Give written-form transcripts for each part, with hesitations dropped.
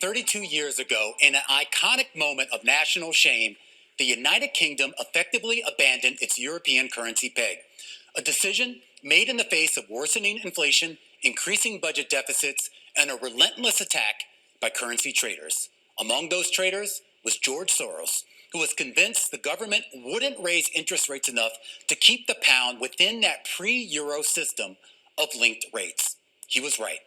32 years ago, in an iconic moment of national shame, the United Kingdom effectively abandoned its European currency peg. A decision made in the face of worsening inflation, increasing budget deficits, and a relentless attack by currency traders. Among those traders was George Soros, who was convinced the government wouldn't raise interest rates enough to keep the pound within that pre-euro system of linked rates. He was right.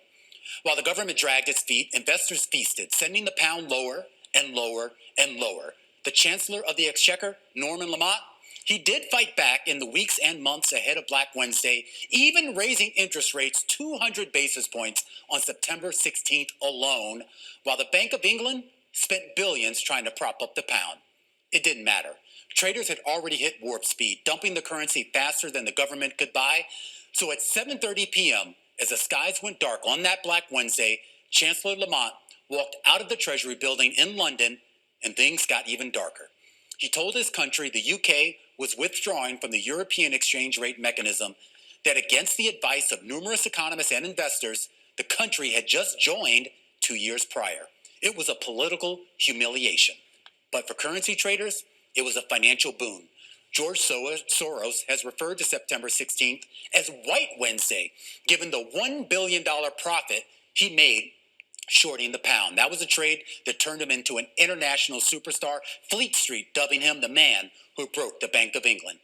While the government dragged its feet, investors feasted, sending the pound lower and lower and lower. The Chancellor of the Exchequer, Norman Lamont, he did fight back in the weeks and months ahead of Black Wednesday, even raising interest rates 200 basis points on September 16th alone, while the Bank of England spent billions trying to prop up the pound. It didn't matter. Traders had already hit warp speed, dumping the currency faster than the government could buy. So at 7:30 p.m., as the skies went dark on that Black Wednesday, Chancellor Lamont walked out of the Treasury building in London, and things got even darker. He told his country the UK was withdrawing from the European exchange rate mechanism, that against the advice of numerous economists and investors, the country had just joined 2 years prior. It was a political humiliation. But for currency traders, it was a financial boon. George Soros has referred to September 16th as White Wednesday, given the $1 billion profit he made shorting the pound. That was a trade that turned him into an international superstar, Fleet Street dubbing him the man who broke the Bank of England.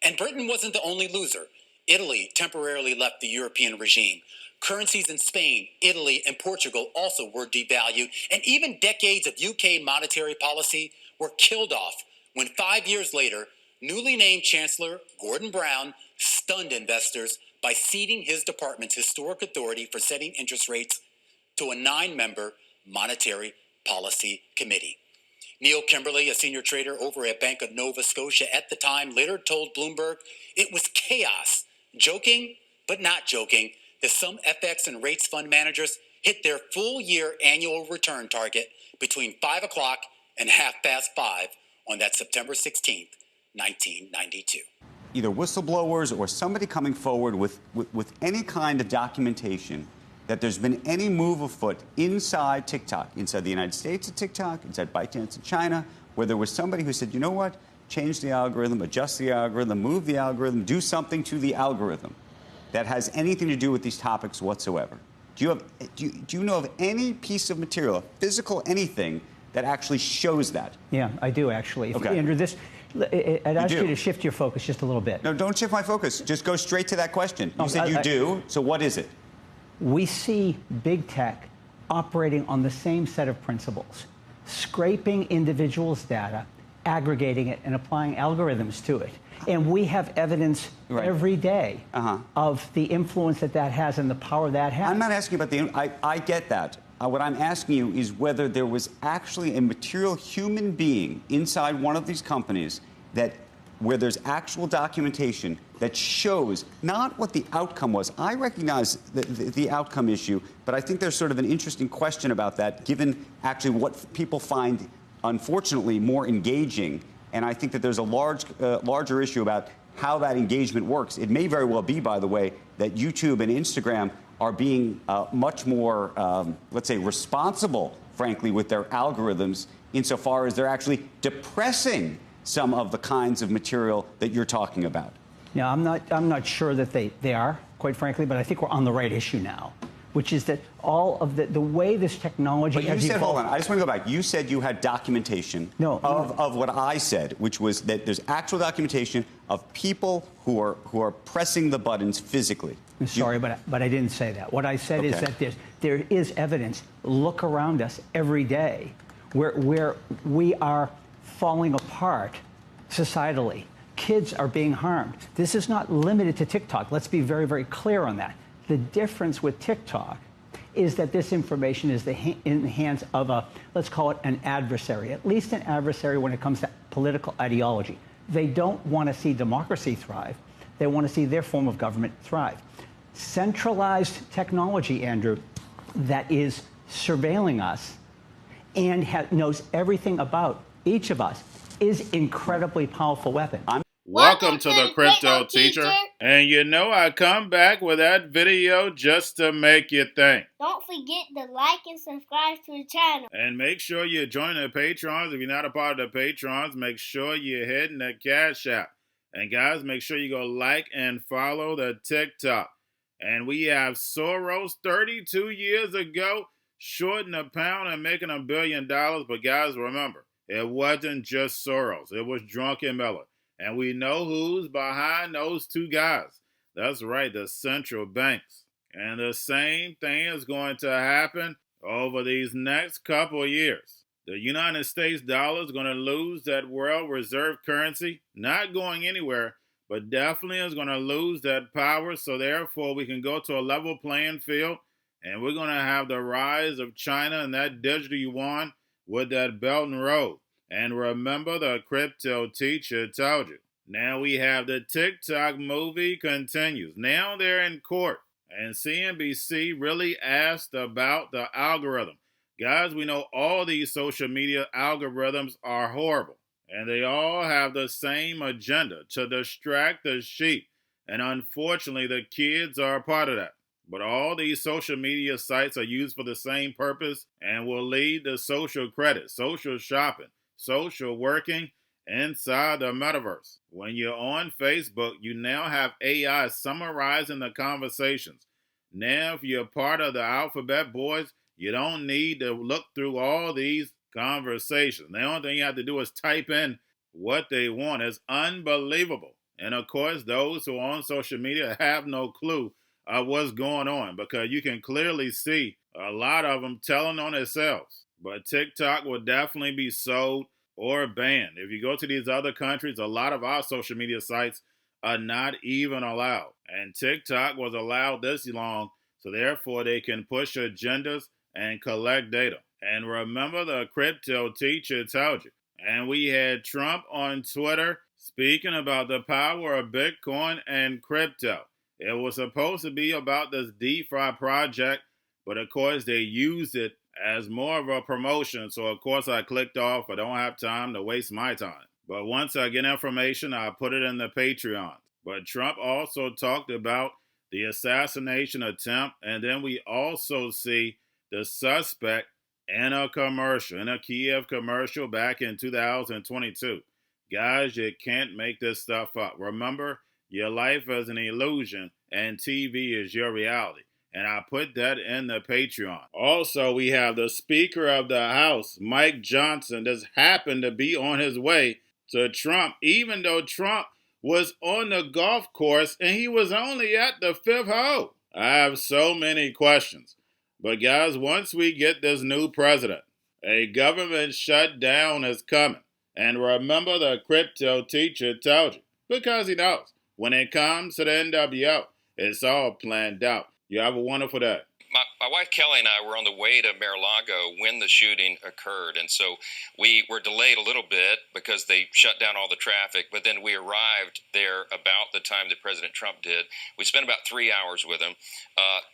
And Britain wasn't the only loser. Italy temporarily left the European regime. Currencies in Spain, Italy, and Portugal also were devalued, and even decades of UK monetary policy were killed off when 5 years later, newly named Chancellor Gordon Brown stunned investors by ceding his department's historic authority for setting interest rates to a 9-member monetary policy committee. Neil Kimberley, a senior trader over at Bank of Nova Scotia at the time, later told Bloomberg it was chaos, joking but not joking, that some FX and rates fund managers hit their full-year annual return target between 5 o'clock and 5:30 on that September 16th, 1992. Either whistleblowers or somebody coming forward with any kind of documentation that there's been any move afoot inside TikTok, inside the United States of TikTok, inside ByteDance in China, where there was somebody who said, you know what, change the algorithm, adjust the algorithm, move the algorithm, do something to the algorithm that has anything to do with these topics whatsoever. Do you know of any piece of material, physical anything, that actually shows that? Yeah, I do actually. Okay. Andrew, I'd ask you to shift your focus just a little bit. No, don't shift my focus. Just go straight to that question. You said you do, so what is it? We see big tech operating on the same set of principles, scraping individuals' data, aggregating it, and applying algorithms to it. And we have evidence every day of the influence that has and the power that has. I'm not asking about I get that. What I'm asking you is whether there was actually a material human being inside one of these companies where there's actual documentation that shows not what the outcome was. I recognize the outcome issue, but I think there's sort of an interesting question about that, given actually what people find, unfortunately, more engaging. And I think that there's a larger issue about how that engagement works. It may very well be, by the way, that YouTube and Instagram are being much more, let's say, responsible, frankly, with their algorithms insofar as they're actually depressing some of the kinds of material that you're talking about. Now, I'm not sure that they are, quite frankly, but I think we're on the right issue now, which is that all of the way this technology has evolved. Hold on, I just want to go back. You said you had documentation of what I said, which was that there's actual documentation of people who are pressing the buttons physically. I'm sorry, but I didn't say that. What I said is that there is evidence. Look around us every day where we are falling apart societally. Kids are being harmed. This is not limited to TikTok. Let's be very, very clear on that. The difference with TikTok is that this information is in the hands of let's call it an adversary, at least an adversary when it comes to political ideology. They don't want to see democracy thrive. They want to see their form of government thrive. Centralized technology, Andrew, that is surveilling us and knows everything about each of us is incredibly powerful weapon. Welcome to the Crypto Teacher. And you know I come back with that video just to make you think. Don't forget to like and subscribe to the channel. And make sure you join the Patrons. If you're not a part of the Patrons, make sure you're hitting the Cash App. And guys, make sure you go like and follow the TikTok. And we have Soros 32 years ago shorting a pound and making $1 billion. But guys, remember, it wasn't just Soros. It was Drunken Miller. And we know who's behind those two guys. That's right, the central banks. And the same thing is going to happen over these next couple of years. The United States dollar is going to lose that world reserve currency, not going anywhere, but definitely is going to lose that power. So therefore, we can go to a level playing field, and we're going to have the rise of China and that digital yuan with that Belt and Road. And remember, the crypto teacher told you. Now we have the TikTok movie continues. Now they're in court. And CNBC really asked about the algorithm. Guys, we know all these social media algorithms are horrible. And they all have the same agenda, to distract the sheep. And unfortunately, the kids are a part of that. But all these social media sites are used for the same purpose and will lead to social credit, social shopping, social working inside the metaverse. When you're on Facebook, you now have AI summarizing the conversations. Now, if you're part of the alphabet boys, you don't need to look through all these conversations. The only thing you have to do is type in what they want. It's unbelievable. And of course, those who are on social media have no clue of what's going on, because you can clearly see a lot of them telling on themselves. But TikTok will definitely be sold or banned. If you go to these other countries, a lot of our social media sites are not even allowed. And TikTok was allowed this long, so therefore they can push agendas and collect data. And remember, the crypto teacher told you. And we had Trump on Twitter speaking about the power of Bitcoin and crypto. It was supposed to be about this DeFi project, but of course they used it as more of a promotion. So of course I clicked off. I don't have time to waste my time. But once I get information, I'll put it in the Patreon. But Trump also talked about the assassination attempt, and then we also see the suspect in a commercial, in a Kiev commercial back in 2022. Guys, you can't make this stuff up. Remember, your life is an illusion, and TV is your reality. And I put that in the Patreon. Also, we have the Speaker of the House, Mike Johnson, that's happened to be on his way to Trump, even though Trump was on the golf course and he was only at the fifth hole. I have so many questions. But guys, once we get this new president, a government shutdown is coming. And remember, the crypto teacher told you, because he knows. When it comes to the NWO, it's all planned out. You have a wonderful day. My wife Kelly and I were on the way to Mar-a-Lago when the shooting occurred, and so we were delayed a little bit because they shut down all the traffic, but then we arrived there about the time that President Trump did. We spent about 3 hours with him.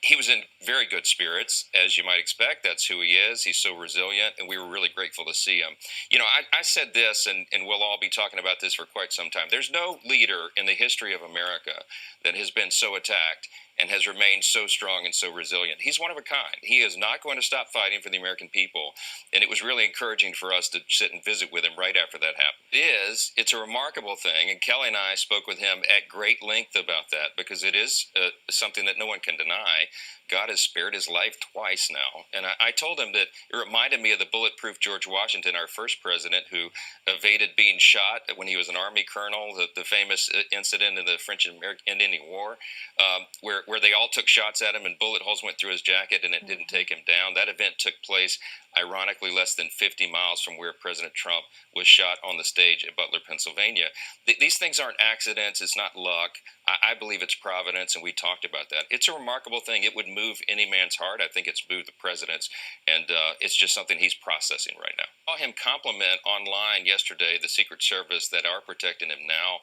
He was in very good spirits, as you might expect. That's who he is. He's so resilient, and we were really grateful to see him. You know, I said this, and we'll all be talking about this for quite some time. There's no leader in the history of America that has been so attacked and has remained so strong and so resilient. He's one of a kind. He is not going to stop fighting for the American people, and it was really encouraging for us to sit and visit with him right after that happened. It's a remarkable thing, and Kelly and I spoke with him at great length about that, because it is something that no one can deny. God has spared his life twice now. And I told him that it reminded me of the bulletproof George Washington, our first president, who evaded being shot when he was an Army colonel, the famous incident in the French and Indian War, where they all took shots at him and bullet holes went through his jacket and it didn't take him down. That event took place, ironically, less than 50 miles from where President Trump was shot on the stage at Butler, Pennsylvania. These things aren't accidents. It's not luck. I believe it's providence, and we talked about that. It's a remarkable thing. It would move any man's heart. I think it's moved the president's, and it's just something he's processing right now. I saw him compliment online yesterday the Secret Service that are protecting him now.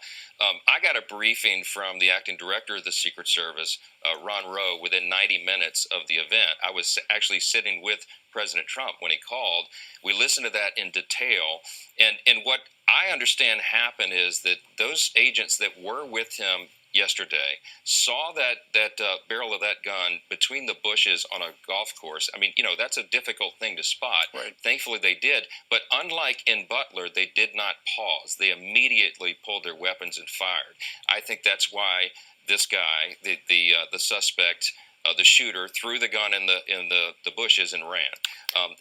I got a briefing from the acting director of the Secret Service, Ron Rowe, within 90 minutes of the event. I was actually sitting with President Trump when he called. We listened to that in detail, and what I understand happened is that those agents that were with him yesterday, saw that barrel of that gun between the bushes on a golf course. I mean, that's a difficult thing to spot. Right. Thankfully they did, but unlike in Butler, they did not pause. They immediately pulled their weapons and fired. I think that's why this guy, the suspect, the shooter, threw the gun in the bushes and ran.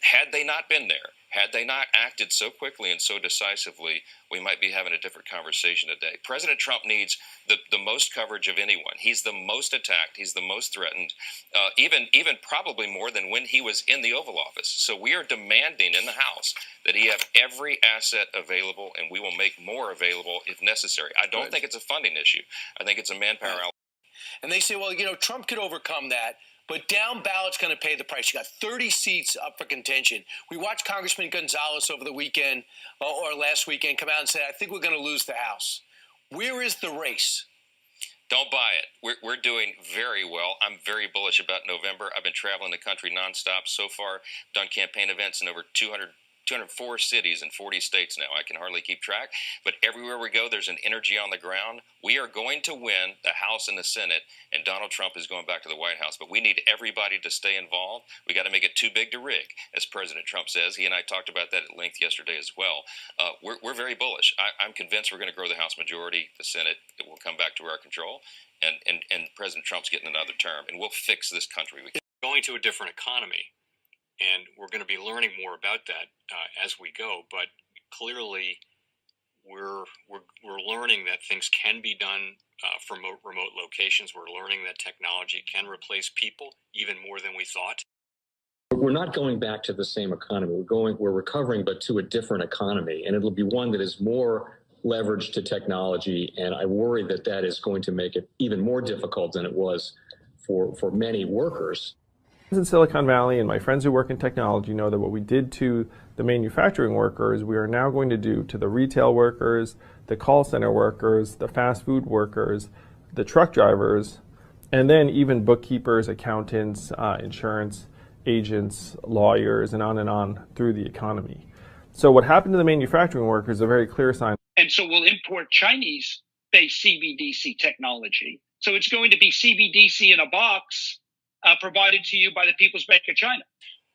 Had they not been there, had they not acted so quickly and so decisively, we might be having a different conversation today. President Trump needs the most coverage of anyone. He's the most attacked. He's the most threatened, even probably more than when he was in the Oval Office. So we are demanding in the House that he have every asset available, and we will make more available if necessary. I don't think it's a funding issue. I think it's a manpower. And they say, well, Trump could overcome that. But down ballot's going to pay the price. You got 30 seats up for contention. We watched Congressman Gonzalez over the weekend or last weekend come out and say, I think we're going to lose the House. Where is the race? Don't buy it. We're doing very well. I'm very bullish about November. I've been traveling the country nonstop so far, done campaign events in over 204 cities in 40 states now. I can hardly keep track, but everywhere we go, there's an energy on the ground. We are going to win the House and the Senate, and Donald Trump is going back to the White House, but we need everybody to stay involved. We got to make it too big to rig, as President Trump says. He and I talked about that at length yesterday as well. We're very bullish. I'm convinced we're going to grow the House majority. The Senate, it will come back to our control, and President Trump's getting another term, and we'll fix this country. Going to a different economy. And we're going to be learning more about that as we go. But clearly, we're learning that things can be done from remote locations. We're learning that technology can replace people even more than we thought. We're not going back to the same economy. We're recovering, but to a different economy, and it'll be one that is more leveraged to technology. And I worry that that is going to make it even more difficult than it was for many workers. In Silicon Valley, and my friends who work in technology know that what we did to the manufacturing workers, we are now going to do to the retail workers, the call center workers, the fast food workers, the truck drivers, and then even bookkeepers, accountants, insurance agents, lawyers, and on through the economy. So what happened to the manufacturing workers is a very clear sign. And so we'll import Chinese-based CBDC technology. So it's going to be CBDC in a box provided to you by the People's Bank of China.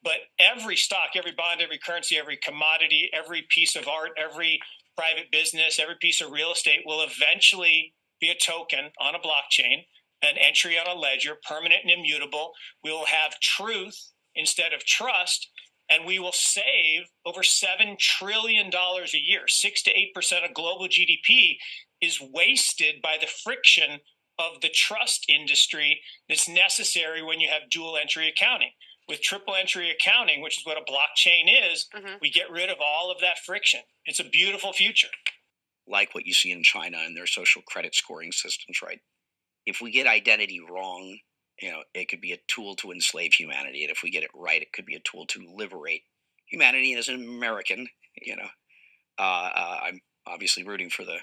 But every stock, every bond, every currency, every commodity, every piece of art, every private business, every piece of real estate will eventually be a token on a blockchain, an entry on a ledger, permanent and immutable. We will have truth instead of trust, and we will save over $7 trillion a year. 6 to 8% of global GDP is wasted by the friction of the trust industry that's necessary when you have dual entry accounting. With triple entry accounting, which is what a blockchain is, we get rid of all of that friction. It's a beautiful future. Like what you see in China and their social credit scoring systems, right? If we get identity wrong, it could be a tool to enslave humanity. And if we get it right, it could be a tool to liberate humanity. And as an American, I'm obviously rooting for the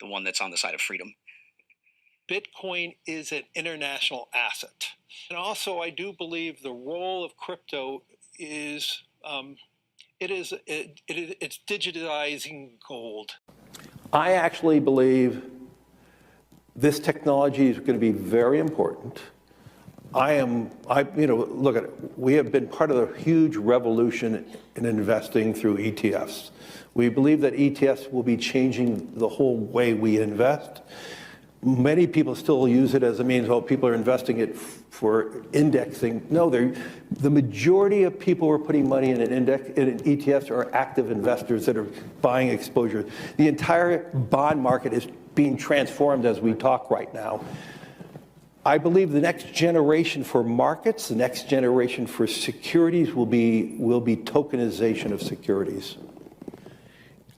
one that's on the side of freedom. Bitcoin is an international asset. And also, I do believe the role of crypto is, it's digitizing gold. I actually believe this technology is going to be very important. Look at it. We have been part of a huge revolution in investing through ETFs. We believe that ETFs will be changing the whole way we invest. Many people still use it as a means, people are investing it for indexing. No, the majority of people who are putting money in in ETFs are active investors that are buying exposure. The entire bond market is being transformed as we talk right now. I believe the next generation for markets, the next generation for securities will be tokenization of securities.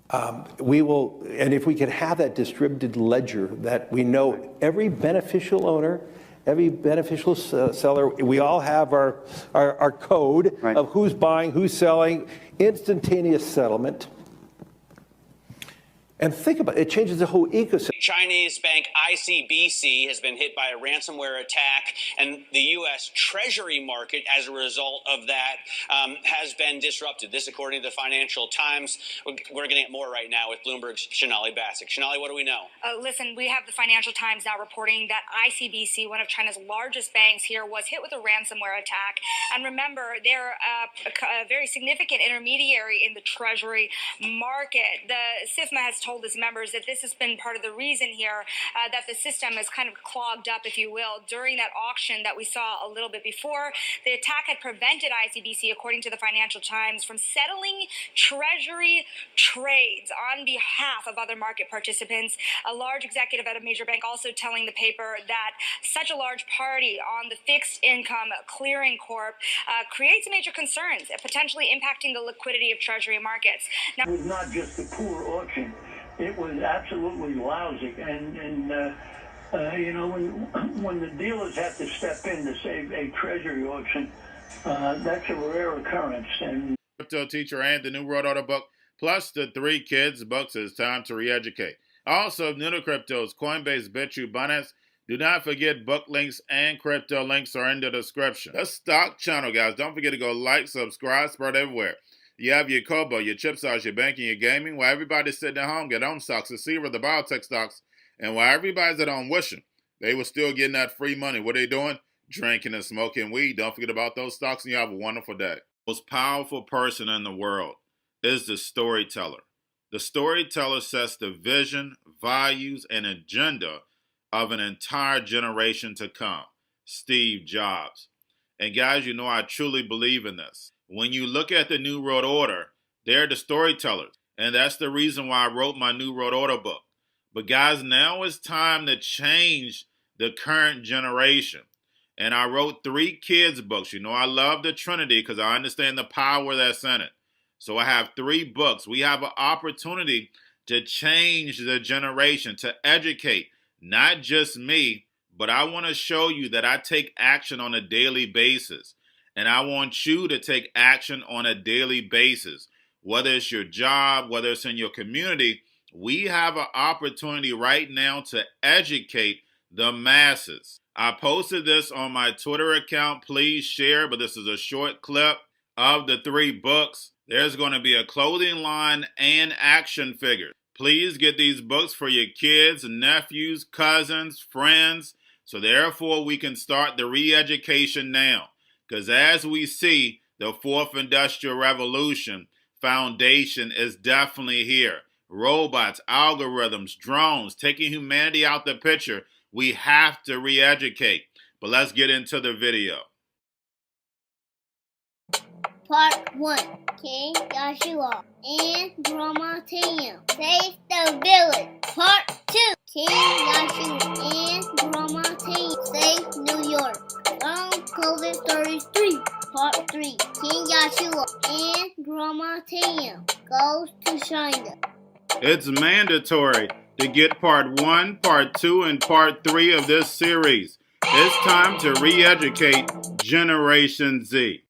And if we can have that distributed ledger that we know every beneficial owner, every beneficial seller, we all have our code of who's buying, who's selling, instantaneous settlement. And think about it, it changes the whole ecosystem. Chinese bank ICBC has been hit by a ransomware attack, and the U.S. Treasury market, as a result of that, has been disrupted. This, according to the Financial Times. We're getting it more right now with Bloomberg's Shonali Bassick. Shonali, what do we know? Listen, we have the Financial Times now reporting that ICBC, one of China's largest banks here, was hit with a ransomware attack. And remember, they're a very significant intermediary in the Treasury market. The SIFMA has told its members that this has been part of the reason here that the system is kind of clogged up, if you will, during that auction that we saw a little bit before. The attack had prevented ICBC, according to the Financial Times, from settling Treasury trades on behalf of other market participants. A large executive at a major bank also telling the paper that such a large party on the fixed income clearing corp creates major concerns, potentially impacting the liquidity of Treasury markets. Now, it was not just a poor auction. It was absolutely lousy. And you know, when the dealers have to step in to save a Treasury auction, that's a rare occurrence. And Cryptoteacher and the New World Order book, plus the 3 kids books. It's time to re-educate. Also, new to cryptos, Coinbase, Bitrue, Binance. Do not forget book links and crypto links are in the description. The stock channel, guys. Don't forget to go like, subscribe, spread everywhere. You have your Kobo, your chip stocks, your banking, your gaming. While everybody's sitting at home, get on stocks, the Seaver, the biotech stocks. And while everybody's at home wishing they were still getting that free money, what are they doing? Drinking and smoking weed. Don't forget about those stocks, and you have a wonderful day. The most powerful person in the world is the storyteller. The storyteller sets the vision, values, and agenda of an entire generation to come. Steve Jobs. And guys, you know I truly believe in this. When you look at the New World Order, they're the storytellers. And that's the reason why I wrote my New World Order book. But guys, now it's time to change the current generation. And I wrote 3 kids books. You know I love the Trinity because I understand the power that's in it. So I have 3 books. We have an opportunity to change the generation, to educate, not just me, but I want to show you that I take action on a daily basis. And I want you to take action on a daily basis. Whether it's your job, whether it's in your community, we have an opportunity right now to educate the masses. I posted this on my Twitter account. Please share, but this is a short clip of the 3 books. There's going to be a clothing line and action figures. Please get these books for your kids, nephews, cousins, friends, so therefore we can start the re-education now. Because as we see, the 4th Industrial Revolution foundation is definitely here. Robots, algorithms, drones, taking humanity out the picture. We have to re-educate. But let's get into the video. Part 1. King Joshua and Grandma Tam save the village. Part 2. King Joshua and Grandma Tam save New York from COVID-33. Part 3. King Joshua and Grandma Tam goes to China. It's mandatory to get part 1, part 2, and part 3 of this series. It's time to re-educate Generation Z.